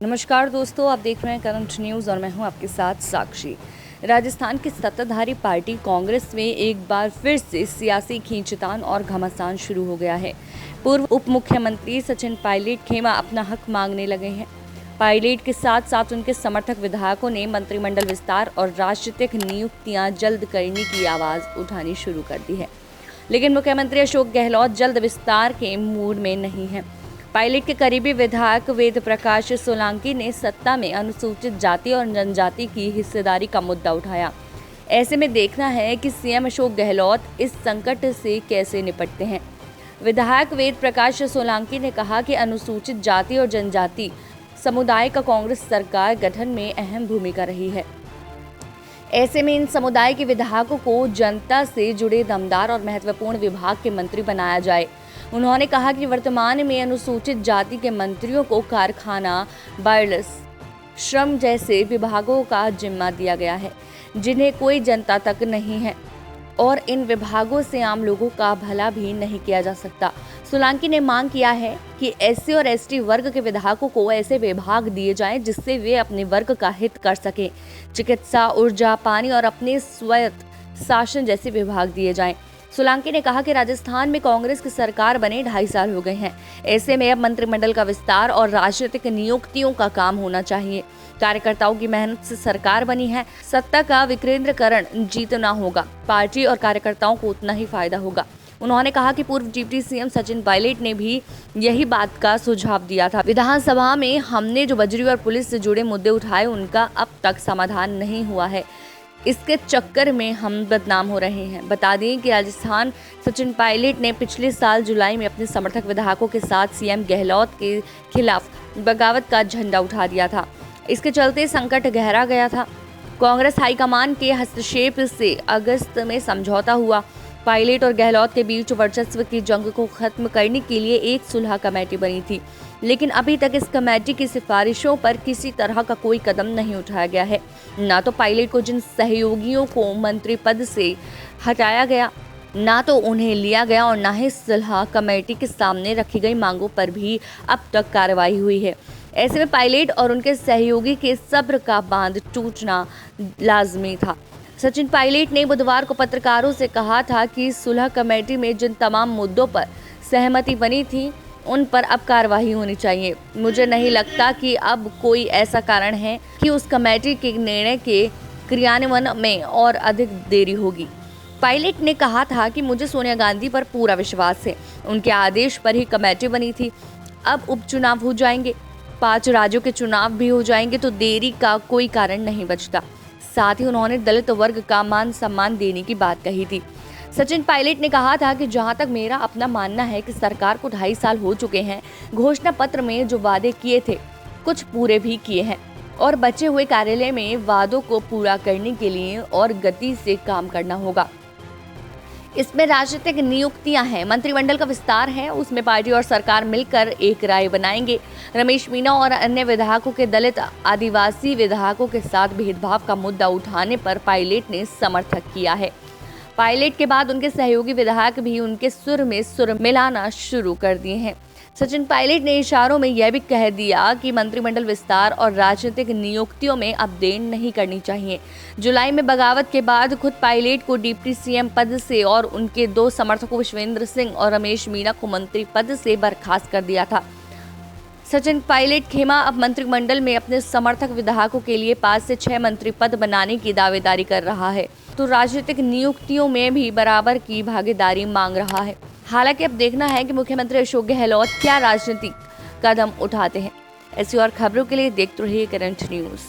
नमस्कार दोस्तों, आप देख रहे हैं करंट न्यूज़ और मैं हूं आपके साथ साक्षी। राजस्थान की सत्ताधारी पार्टी कांग्रेस में एक बार फिर से सियासी खींचतान और घमासान शुरू हो गया है। पूर्व उप मुख्यमंत्री सचिन पायलट खेमा अपना हक मांगने लगे हैं। पायलट के साथ साथ उनके समर्थक विधायकों ने मंत्रिमंडल विस्तार और राजनीतिक नियुक्तियां जल्द करने की आवाज़ उठानी शुरू कर दी है। लेकिन मुख्यमंत्री अशोक गहलोत जल्द विस्तार के मूड में नहीं है। पायलट के करीबी विधायक वेद प्रकाश सोलंकी ने सत्ता में अनुसूचित जाति और जनजाति की हिस्सेदारी का मुद्दा उठाया। ऐसे में देखना है कि सीएम अशोक गहलोत इस संकट से कैसे निपटते हैं। विधायक वेद प्रकाश सोलंकी ने कहा कि अनुसूचित जाति और जनजाति समुदाय का कांग्रेस सरकार गठन में अहम भूमिका रही है। ऐसे में इन समुदाय के विधायकों को जनता से जुड़े दमदार और महत्वपूर्ण विभाग के मंत्री बनाया जाए। उन्होंने कहा कि वर्तमान में अनुसूचित जाति के मंत्रियों को कारखाना, वायरलेस, श्रम जैसे विभागों का जिम्मा दिया गया है, जिन्हें कोई जनता तक नहीं है और इन विभागों से आम लोगों का भला भी नहीं किया जा सकता। सोलंकी ने मांग किया है कि एससी और एसटी वर्ग के विधायकों को ऐसे विभाग दिए जाएं जिससे वे अपने वर्ग का हित कर सकें। चिकित्सा, ऊर्जा, पानी और अपने स्वायत्त शासन जैसे विभाग दिए जाएं। सोलंकी ने कहा कि राजस्थान में कांग्रेस की सरकार बने 2.5 साल हो गए हैं। ऐसे में अब मंत्रिमंडल का विस्तार और राजनीतिक नियुक्तियों का काम होना चाहिए। कार्यकर्ताओं की मेहनत से सरकार बनी है। सत्ता का विकेंद्रीकरण जीतना होगा। पार्टी और कार्यकर्ताओं को उतना ही फायदा होगा। उन्होंने कहा कि पूर्व डिप्टी सीएम सचिन पायलट ने भी यही बात का सुझाव दिया था। विधानसभा में हमने जो बजरी और पुलिस से जुड़े मुद्दे उठाए, उनका अब तक समाधान नहीं हुआ है। इसके चक्कर में हम बदनाम हो रहे हैं। बता दें कि राजस्थान सचिन पायलट ने पिछले साल जुलाई में अपने समर्थक विधायकों के साथ सीएम गहलोत के खिलाफ बगावत का झंडा उठा दिया था। इसके चलते संकट गहरा गया था। कांग्रेस हाईकमान के हस्तक्षेप से अगस्त में समझौता हुआ। पायलट और गहलोत के बीच वर्चस्व की जंग को खत्म करने के लिए एक सुलह कमेटी बनी थी, लेकिन अभी तक इस कमेटी की सिफारिशों पर किसी तरह का कोई कदम नहीं उठाया गया है। ना तो पायलट को जिन सहयोगियों को मंत्री पद से हटाया गया, ना तो उन्हें लिया गया और ना ही सुलह कमेटी के सामने रखी गई मांगों पर भी अब तक कार्रवाई हुई है। ऐसे में पायलट और उनके सहयोगी के सब्र का बांध टूटना लाजमी था। सचिन पायलट ने बुधवार को पत्रकारों से कहा था कि सुलह कमेटी में जिन तमाम मुद्दों पर सहमति बनी थी, उन पर अब कार्रवाई होनी चाहिए। मुझे नहीं लगता कि अब कोई ऐसा कारण है कि उस कमेटी के निर्णय के क्रियान्वयन में और अधिक देरी होगी। पायलट ने कहा था कि मुझे सोनिया गांधी पर पूरा विश्वास है। उनके आदेश पर ही कमेटी बनी थी। अब उपचुनाव हो जाएंगे, 5 राज्यों के चुनाव भी हो जाएंगे, तो देरी का कोई कारण नहीं बचता। साथ ही उन्होंने दलित वर्ग का मान सम्मान देने की बात कही थी। सचिन पायलट ने कहा था कि जहां तक मेरा अपना मानना है कि सरकार को 2.5 साल हो चुके हैं। घोषणा पत्र में जो वादे किए थे, कुछ पूरे भी किए हैं और बचे हुए कार्यालय में वादों को पूरा करने के लिए और गति से काम करना होगा। इसमें राजनीतिक नियुक्तियां हैं, मंत्रिमंडल का विस्तार है, उसमें पार्टी और सरकार मिलकर एक राय बनाएंगे। रमेश मीणा और अन्य विधायकों के दलित आदिवासी विधायकों के साथ भेदभाव का मुद्दा उठाने पर पायलट ने समर्थन किया है। पायलट के बाद उनके सहयोगी विधायक भी उनके सुर में सुर मिलाना शुरू कर दिए हैं। सचिन पायलट ने इशारों में यह भी कह दिया कि मंत्रिमंडल विस्तार और राजनीतिक नियुक्तियों में अब देर नहीं करनी चाहिए। जुलाई में बगावत के बाद खुद पायलट को डिप्टी सीएम पद से और उनके 2 समर्थकों विश्वेंद्र सिंह और रमेश मीणा को मंत्री पद से बर्खास्त कर दिया था। सचिन पायलट खेमा अब मंत्रिमंडल में अपने समर्थक विधायकों के लिए 5 से 6 मंत्री पद बनाने की दावेदारी कर रहा है, तो राजनीतिक नियुक्तियों में भी बराबर की भागीदारी मांग रहा है। हालांकि अब देखना है कि मुख्यमंत्री अशोक गहलोत क्या राजनीतिक कदम उठाते हैं। ऐसी और खबरों के लिए देखते रहिए करंट न्यूज़।